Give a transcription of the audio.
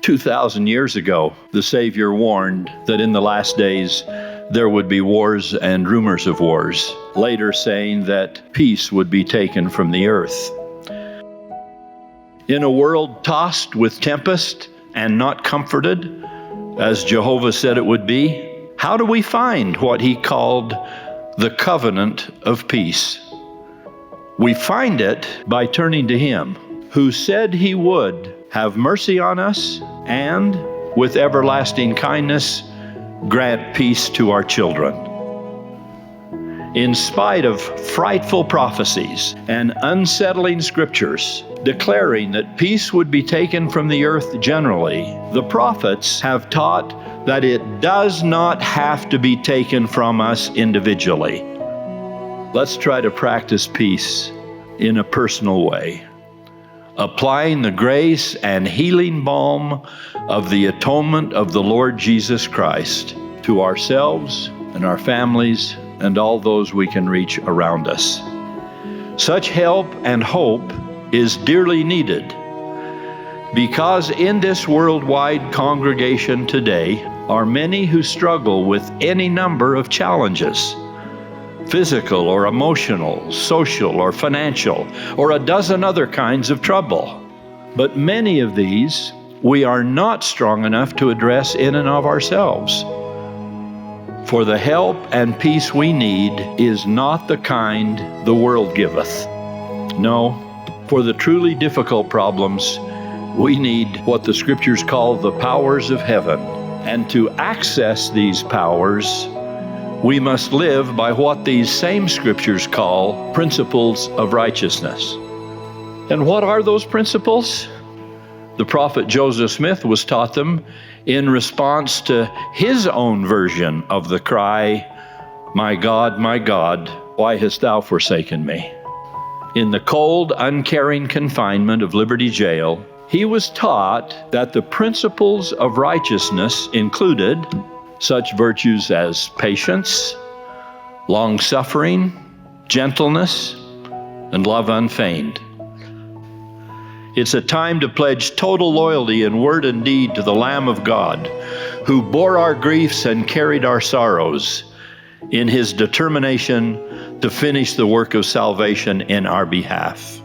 2,000 years ago, the Savior warned that in the last days there would be wars and rumors of wars, later saying that peace would be taken from the earth. In a world tossed with tempest and not comforted, as Jehovah said it would be, how do we find what he called the covenant of peace? We find it by turning to him, who said he would have mercy on us and, with everlasting kindness, grant peace to our children. In spite of frightful prophecies and unsettling scriptures declaring that peace would be taken from the earth generally, the prophets have taught that it does not have to be taken from us individually. Let's try to practice peace in a personal way, applying the grace and healing balm of the atonement of the Lord Jesus Christ to ourselves and our families and all those we can reach around us. Such help and hope is dearly needed, because in this worldwide congregation today are many who struggle with any number of challenges, physical or emotional, social or financial, or a dozen other kinds of trouble. But many of these we are not strong enough to address in and of ourselves. For the help and peace we need is not the kind the world giveth. No, for the truly difficult problems, we need what the scriptures call the powers of heaven. And to access these powers, we must live by what these same scriptures call principles of righteousness. And what are those principles? The prophet Joseph Smith was taught them in response to his own version of the cry, my God, why hast thou forsaken me?" In the cold, uncaring confinement of Liberty Jail, he was taught that the principles of righteousness included such virtues as patience, long-suffering, gentleness, and love unfeigned. It's a time to pledge total loyalty in word and deed to the Lamb of God, who bore our griefs and carried our sorrows in his determination to finish the work of salvation in our behalf.